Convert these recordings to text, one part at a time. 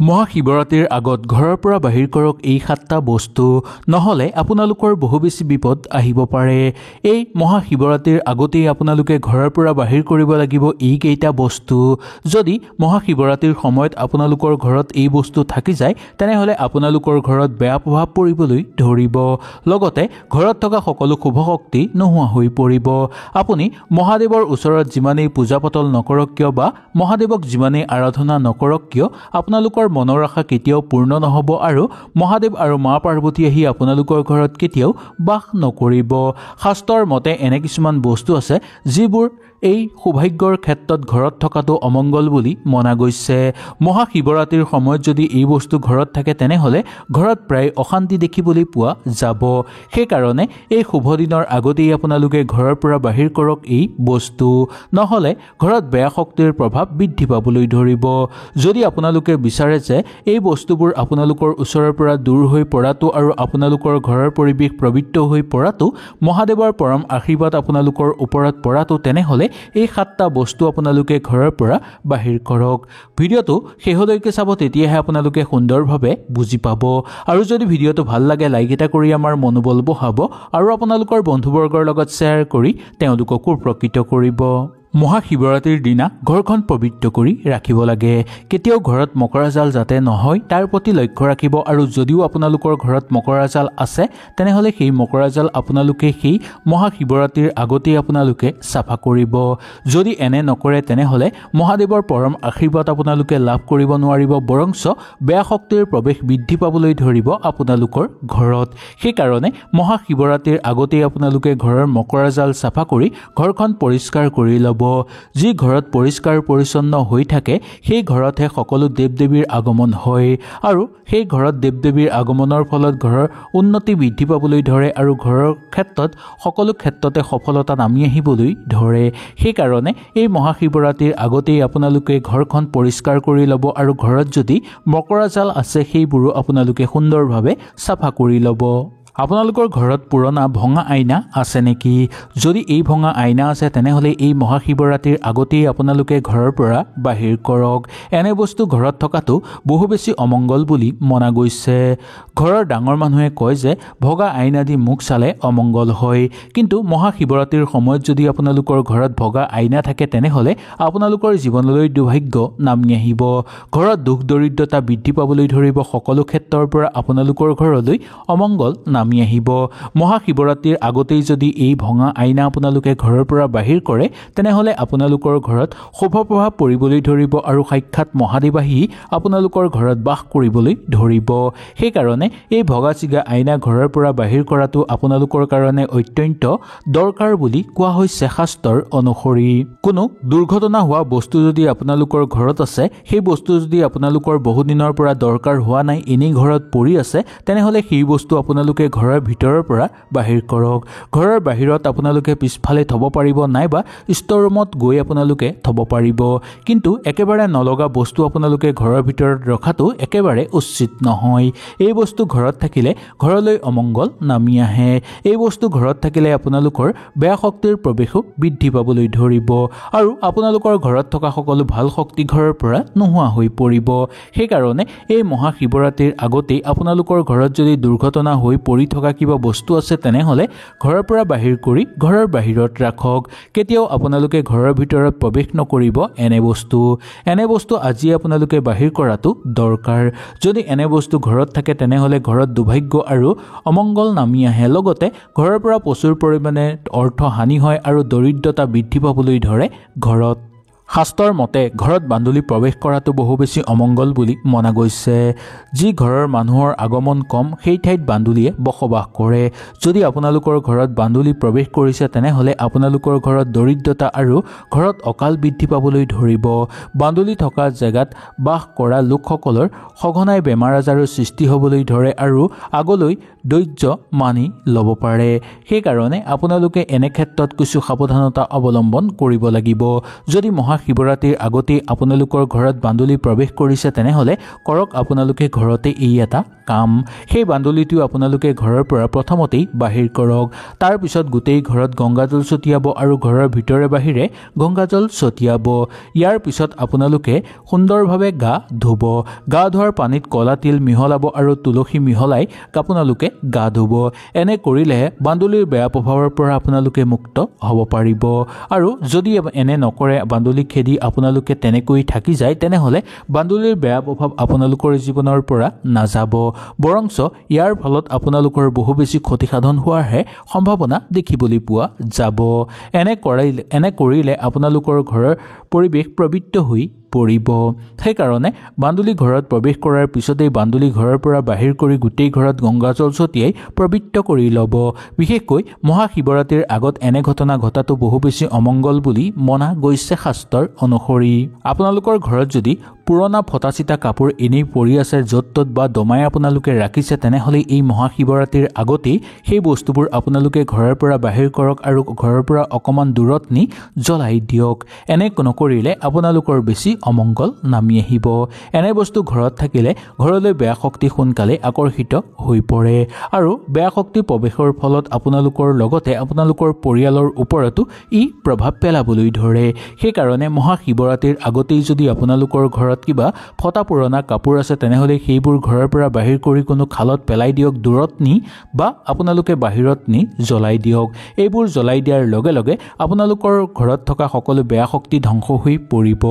মহাশিৱৰাত্ৰিৰ আগত ঘৰৰ পৰা বাহিৰ কৰক এই 7টা বস্তু নহলে আপোনালোকৰ বহু বেছি বিপদ আহিব পাৰে। এই মহাশিৱৰাত্ৰিৰ আগতেই আপোনালোকে ঘৰৰ পৰা বাহিৰ কৰিব লাগিব এই কেইটা বস্তু। যদি মহাশিৱৰাত্ৰিৰ সময়ত আপোনালোকৰ ঘৰত এই বস্তু থাকি যায় তেনেহলে আপোনালোকৰ ঘৰত বেয়া প্ৰভাৱ পৰিবলৈ ধৰিব, লগতে ঘৰত থকা সকলো শুভ শক্তি নোহোৱা হৈ পৰিব। আপুনি মহাদেৱৰ ওচৰত যিমানেই পূজা পাতল নকৰক কিয় বা মহাদেৱক যিমানেই আৰাধনা নকৰক কিয় আপোনালোকৰ মনৰ আশা কেতিয়াও পূৰ্ণ নহব আৰু মহাদেৱ আৰু মা পাৰ্বতী আহি আপোনালোকৰ ঘৰত কেতিয়াও বাস নকৰিব। শাস্ত্ৰৰ মতে এনে কিছুমান বস্তু আছে যিবোৰ এই সৌভাগ্যৰ ক্ষেত্ৰত ঘৰত থকাটো অমংগল বুলি মনা গৈছে। মহাশিৱৰাত্ৰিৰ সময়ত যদি এই বস্তু ঘৰত থাকে তেনেহলে ঘৰত প্ৰায় অশান্তি দেখিবলৈ পোৱা যাব। সেইকাৰণে এই শুভ দিনৰ আগতেই আপোনালোকে ঘৰৰ পৰা বাহিৰ কৰক এই বস্তু, নহলে ঘৰত বেয়া শক্তিৰ প্ৰভাৱ বৃদ্ধি পাবলৈ ধৰিব। যদি আপোনালোকে বিচাৰে যে এই বস্তুবোৰ আপোনালোকৰ ওচৰৰ পৰা দূৰ হৈ পৰাটো আৰু আপোনালোকৰ ঘৰৰ পৰিৱেশ পবিত্ৰ হৈ পৰাটো, মহাদেৱৰ পৰম আশীৰ্বাদ আপোনালোকৰ ওপৰত পৰাটো, তেনেহলে এই 7টা বস্তু আপোনালোকে ঘৰৰ পৰা বাহিৰ কৰক। ভিডিঅ'টো শেষলৈকে চাব, তেতিয়াহে আপোনালোকে সুন্দৰভাৱে বুজি পাব। আৰু যদি ভিডিঅ'টো ভাল লাগে লাইক এটা কৰি আমাৰ মনোবল বঢ়াব আৰু আপোনালোকৰ বন্ধুবৰ্গৰ লগত শ্বেয়াৰ কৰি তেওঁলোককো উপকৃত কৰিব। মহাশিৱৰাত্ৰিৰ দিনা ঘৰখন পবিত্ৰ কৰি ৰাখিব লাগে। কেতিয়াও ঘৰত মকৰা জাল যাতে নহয় তাৰ প্ৰতি লক্ষ্য ৰাখিব আৰু যদিও আপোনালোকৰ ঘৰত মকৰা জাল আছে তেনেহলে সেই মকৰা জাল আপোনালোকে সেই মহাশিৱৰাত্ৰিৰ আগতেই আপোনালোকে চাফা কৰিব। যদি এনে নকৰে তেনেহলে মহাদেৱৰ পৰম আশীৰ্বাদ আপোনালোকে লাভ কৰিব নোৱাৰিব, বৰঞ্চ বেয়া শক্তিৰ প্ৰৱেশ বৃদ্ধি পাবলৈ ধৰিব আপোনালোকৰ ঘৰত। সেইকাৰণে মহাশিৱৰাত্ৰিৰ আগতেই আপোনালোকে ঘৰৰ মকৰা জাল চাফা কৰি ঘৰখন পৰিষ্কাৰ কৰি ল'ব। যি ঘৰত পৰিষ্কাৰ পৰিচ্ছন্ন হৈ থাকে সেই ঘৰতহে সকলো দেৱ দেৱীৰ আগমন হয় আৰু সেই ঘৰত দেৱ দেৱীৰ আগমনৰ ফলত ঘৰৰ উন্নতি বৃদ্ধি পাবলৈ ধৰে আৰু ঘৰৰ ক্ষেত্ৰত সকলো ক্ষেত্ৰতে সফলতা নামি আহিবলৈ ধৰে। সেইকাৰণে এই মহাশিৱৰাত্ৰিৰ আগতেই আপোনালোকে ঘৰখন পৰিষ্কাৰ কৰি ল'ব আৰু ঘৰত যদি মকৰা জাল আছে সেইবোৰো আপোনালোকে সুন্দৰভাৱে চাফা কৰি ল'ব। আপোনালোকৰ ঘৰত পুৰণা ভঙা আইনা আছে নেকি? যদি এই ভঙা আইনা আছে তেনেহলে এই মহাশিৱৰাত্ৰিৰ আগতেই আপোনালোকে ঘৰৰ পৰা বাহিৰ কৰক। এনে বস্তু ঘৰত থকাটো বহু বেছি অমংগল বুলি মনা গৈছে। ঘৰৰ ডাঙৰ মানুহে কয় যে ভগা আইনা দি মুখ চালে অমংগল হয়, কিন্তু মহাশিৱৰাত্ৰিৰ সময়ত যদি আপোনালোকৰ ঘৰত ভগা আইনা থাকে তেনেহলে আপোনালোকৰ জীৱনলৈ দুৰ্ভাগ্য নামি আহিব। ঘৰত দুখ দৰিদ্ৰতা বৃদ্ধি পাবলৈ ধৰিব, সকলো ক্ষেত্ৰৰ পৰা আপোনালোকৰ ঘৰলৈ অমংগল নামি আহিব। মহাশিৱৰাত্ৰিৰ আগতেই যদি এই ভঙা আইনা আপোনালোকে ঘৰৰ পৰা বাহিৰ কৰে তেনেহলে আপোনালোকৰ ঘৰত শুভ প্ৰভাৱ পৰিবলৈ ধৰিব আৰু সাক্ষাৎ মহাদেৱ আহি আপোনালোকৰ ঘৰত বাস কৰিবলৈ ধৰিব। সেইকাৰণে এই ভগা চিগা আইনা ঘৰৰ পৰা বাহিৰ কৰাটো আপোনালোকৰ কাৰণে অত্যন্ত দৰকাৰ বুলি কোৱা হৈছে শাস্ত্ৰৰ অনুসৰি। কোনো দুৰ্ঘটনা হোৱা বস্তু যদি আপোনালোকৰ ঘৰত আছে, সেই বস্তু যদি আপোনালোকৰ বহুদিনৰ পৰা দৰকাৰ হোৱা নাই, এনেই ঘৰত পৰি আছে, তেনেহলে সেই বস্তু আপোনালোকে ঘৰৰ ভিতৰৰ পৰা বাহিৰ কৰক। ঘৰৰ বাহিৰত আপোনালোকে পিছফালে থব পাৰিব নাইবা ষ্ট'ৰ ৰুমত গৈ আপোনালোকে থব পাৰিব, কিন্তু একেবাৰে নলগা বস্তু আপোনালোকে ঘৰৰ ভিতৰত ৰখাটো একেবাৰে উচিত নহয়। এই বস্তু ঘৰত থাকিলে ঘৰলৈ অমংগল নামি আহে। এই বস্তু ঘৰত থাকিলে আপোনালোকৰ বেয়া শক্তিৰ প্ৰৱেশো বৃদ্ধি পাবলৈ ধৰিব আৰু আপোনালোকৰ ঘৰত থকা সকলো ভাল শক্তি ঘৰৰ পৰা নোহোৱা হৈ পৰিব। সেইকাৰণে এই মহাশিৱৰাত্ৰিৰ আগতেই আপোনালোকৰ ঘৰত যদি দুৰ্ঘটনা হৈ পৰি থকা কিবা বস্তু আছে তেনেহলে ঘৰৰ পৰা বাহিৰ কৰি ঘৰৰ বাহিৰত ৰাখক। কেতিয়াও আপোনালোকে ঘৰৰ ভিতৰত প্ৰৱেশ নকৰিব এনে বস্তু আজি আপোনালোকে বাহিৰ কৰাটো দৰকাৰ। যদি এনে বস্তু ঘৰত থাকে তেনেহলে ঘৰত দুৰ্ভাগ্য আৰু অমংগল নামি আহে, লগতে ঘৰৰ পৰা প্ৰচুৰ পৰিমাণে অৰ্থ হানি হয় আৰু দৰিদ্ৰতা বৃদ্ধি পাবলৈ ধৰে ঘৰত। শাস্ত্ৰৰ মতে ঘৰত বান্দুলি প্ৰৱেশ কৰাটো বহু বেছি অমংগল বুলি মনা গৈছে। যি ঘৰৰ মানুহৰ আগমন কম সেই ঠাইত বান্দুলিয়ে বসবাস কৰে। যদি আপোনালোকৰ ঘৰত বান্দুলি প্ৰৱেশ কৰিছে তেনেহলে আপোনালোকৰ ঘৰত দৰিদ্ৰতা আৰু ঘৰত অকাল বৃদ্ধি পাবলৈ ধৰিব। বান্দুলি থকা জেগাত বাস কৰা লোকসকলৰ সঘনাই বেমাৰ আজাৰৰ সৃষ্টি হ'বলৈ ধৰে আৰু আগলৈ ধৈৰ্য মানি ল'ব পাৰে। সেইকাৰণে আপোনালোকে এনে ক্ষেত্ৰত কিছু সাৱধানতা অৱলম্বন কৰিব লাগিব। যদি মহাশিৱৰাত্ৰিৰ আগতেই আপোনালোকৰ ঘৰত বান্দুলি প্ৰৱেশ কৰিছে তেনেহ'লে কৰক আপোনালোকে ঘৰতে এই এটা কাম সেই বান্দুলিটো আপোনালোকে ঘৰৰ পৰা প্ৰথমতেই বাহিৰ কৰক তাৰ পিছত গোটেই ঘৰত গংগাজল ছটিয়াব আৰু ঘৰৰ ভিতৰে বাহিৰে গংগাজল ছটিয়াব ইয়াৰ পিছত আপোনালোকে সুন্দৰভাৱে গা ধুব গা ধোৱাৰ পানীত কলা তিল মিহলাব আৰু তুলসী মিহলাই আপোনালোকে গা ধুব এনে কৰিলে বান্দুলিৰ বেয়া প্ৰভাৱৰ পৰা আপোনালোকে মুক্ত হ'ব পাৰিব আৰু যদি এনে নকৰে বান্দুলি খেদি আপোনালোকে তেনেকৈ থাকি যায় তেনেহ'লে বান্দুলিৰ বেয়া প্ৰভাৱ আপোনালোকৰ জীৱনৰ পৰা নাযাব বৰংচ ইয়াৰ ফলত আপোনালোকৰ বহু বেছি ক্ষতিসাধন হোৱাৰহে সম্ভাৱনা দেখিবলৈ পোৱা যাব এনে কৰিলে আপোনালোকৰ ঘৰৰ পৰিৱেশ পবিত্ৰ হৈ পৰিব সেইকাৰণে বান্দুলি ঘৰত প্ৰৱেশ কৰাৰ পিছতেই বান্দুলি ঘৰৰ পৰা বাহিৰ কৰি গোটেই ঘৰত গংগাজল ছটিয়াই পবিত্ৰ কৰি ল'ব বিশেষকৈ মহাশিৱৰাত্ৰিৰ আগত এনে ঘটনা ঘটাটো বহু বেছি অমংগল বুলি মনা গৈছে শাস্ত্ৰৰ অনুসৰি আপোনালোকৰ ঘৰত যদি পুৰণা ফটা চিটা কাপোৰ এনেই পৰি আছে য'ত ত'ত বা দমাই আপোনালোকে ৰাখিছে তেনেহ'লে এই মহাশিৱৰাত্ৰিৰ আগতেই সেই বস্তুবোৰ আপোনালোকে ঘৰৰ পৰা বাহিৰ কৰক আৰু ঘৰৰ পৰা অকণমান দূৰত নি জ্বলাই দিয়ক এনে নকৰিলে আপোনালোকৰ বেছি অমংগল নামি আহিব এনে বস্তু ঘৰত থাকিলে ঘৰলৈ বেয়া শক্তি সোনকালে আকৰ্ষিত হৈ পৰে আৰু বেয়া শক্তি প্ৰৱেশৰ ফলত আপোনালোকৰ লগতে আপোনালোকৰ পৰিয়ালৰ ওপৰতো ই প্ৰভাৱ পেলাবলৈ ধৰে সেইকাৰণে মহাশিৱৰাত্ৰিৰ আগতেই যদি আপোনালোকৰ ঘৰত কিবা ফটা পুৰণা কাপোৰ আছে তেনেহ'লে সেইবোৰ ঘৰৰ পৰা বাহিৰ কৰি কোনো খালত পেলাই দিয়ক দূৰত নি বা আপোনালোকে বাহিৰত নি জ্বলাই দিয়ক এইবোৰ জ্বলাই দিয়াৰ লগে লগে আপোনালোকৰ ঘৰত থকা সকলো বেয়া শক্তি ধ্বংস হৈ পৰিব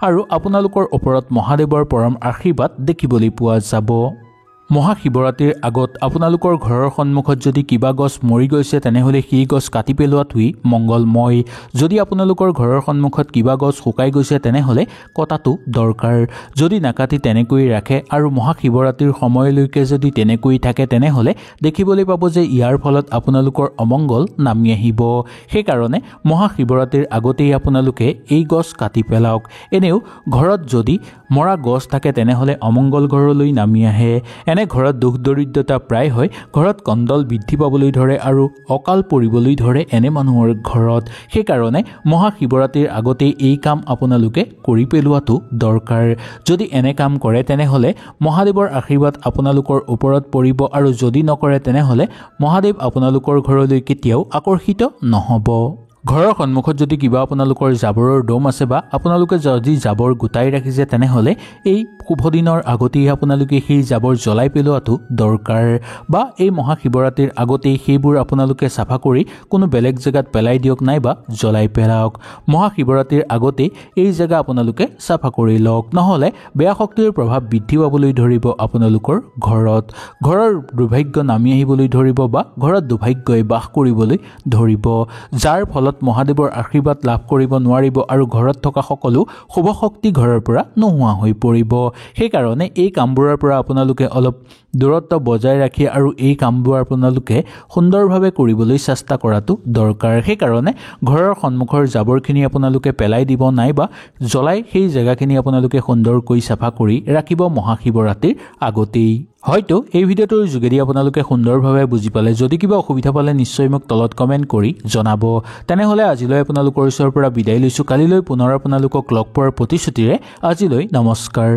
আৰু আপোনালোকৰ ওপৰত মহাদেৱৰ পৰম আশীৰ্বাদ দেখিবলৈ পোৱা যাব মহাশিৱৰাত্ৰিৰ আগত আপোনালোকৰ ঘৰৰ সন্মুখত যদি কিবা গছ মৰি গৈছে তেনেহ'লে সেই গছ কাটি পেলোৱাটোৱেই মংগলময় যদি আপোনালোকৰ ঘৰৰ সন্মুখত কিবা গছ শুকাই গৈছে তেনেহ'লে কটাটো দৰকাৰ যদি নাকাটি তেনেকৈ ৰাখে আৰু মহাশিৱৰাত্ৰিৰ সময়লৈকে যদি তেনেকৈ থাকে তেনেহ'লে দেখিবলৈ পাব যে ইয়াৰ ফলত আপোনালোকৰ অমংগল নামি আহিব সেইকাৰণে মহাশিৱৰাত্ৰিৰ আগতেই আপোনালোকে এই গছ কাটি পেলাওক এনেও ঘৰত যদি মৰা গছ থাকে তেনেহ'লে অমংগল ঘৰলৈ নামি আহে এনে ঘৰত দুখ দৰিদ্ৰতা প্ৰায় হয় ঘৰত কণ্ডল বৃদ্ধি পাবলৈ ধৰে আৰু অকাল পৰিবলৈ ধৰে এনে মানুহৰ ঘৰত সেইকাৰণে মহাশিৱৰাত্ৰিৰ আগতেই এই কাম আপোনালোকে কৰি পেলোৱাটো দৰকাৰ যদি এনে কাম কৰে তেনেহ'লে মহাদেৱৰ আশীৰ্বাদ আপোনালোকৰ ওপৰত পৰিব আৰু যদি নকৰে তেনেহ'লে মহাদেৱ আপোনালোকৰ ঘৰলৈ কেতিয়াও আকৰ্ষিত নহ'ব ঘৰৰ সন্মুখত যদি কিবা আপোনালোকৰ জাবৰৰ দম আছে বা আপোনালোকে যদি জাবৰ গোটাই ৰাখিছে তেনেহ'লে এই শুভ দিনৰ আগতেই আপোনালোকে সেই জাবৰ জ্বলাই পেলোৱাটো দৰকাৰ বা এই মহাশিৱৰাত্ৰিৰ আগতেই সেইবোৰ আপোনালোকে চাফা কৰি কোনো বেলেগ জেগাত পেলাই দিয়ক নাইবা জ্বলাই পেলাওক মহাশিৱৰাত্ৰিৰ আগতেই এই জেগা আপোনালোকে চাফা কৰি লওক নহ'লে বেয়া শক্তিৰ প্ৰভাৱ বৃদ্ধি পাবলৈ ধৰিব আপোনালোকৰ ঘৰৰ দুৰ্ভাগ্য নামি আহিবলৈ ধৰিব বা ঘৰত দুৰ্ভাগ্যই বাস কৰিবলৈ ধৰিব যাৰ ফলত মহাদেৱৰ আশীৰ্বাদ লাভ কৰিব নোৱাৰিব আৰু ঘৰত থকা সকলো শুভ শক্তি ঘৰৰ পৰা নোহোৱা হৈ পৰিব সেইকাৰণে এই কামবোৰৰ পৰা আপোনালোকে অলপ দূৰত্ব বজাই ৰাখি আৰু এই কামবোৰ আপোনালোকে সুন্দৰভাৱে কৰিবলৈ চেষ্টা কৰাটো দৰকাৰ সেইকাৰণে ঘৰৰ সন্মুখৰ জাবৰখিনি আপোনালোকে পেলাই দিব নাইবা জ্বলাই সেই জেগাখিনি আপোনালোকে সুন্দৰকৈ চাফা কৰি ৰাখিব মহাশিৱৰাত্ৰিৰ আগতেই হয়তো এই ভিডিঅ'টোৰ যোগেদি আপোনালোকে সুন্দৰভাৱে বুজি পালে যদি কিবা অসুবিধা পালে নিশ্চয় মোক তলত কমেণ্ট কৰি জনাব তেনেহ'লে আজিলৈ আপোনালোকৰ ওচৰৰ পৰা বিদায় লৈছোঁ কালিলৈ পুনৰ আপোনালোকক লগ পোৱাৰ প্ৰতিশ্ৰুতিৰে আজিলৈ নমস্কাৰ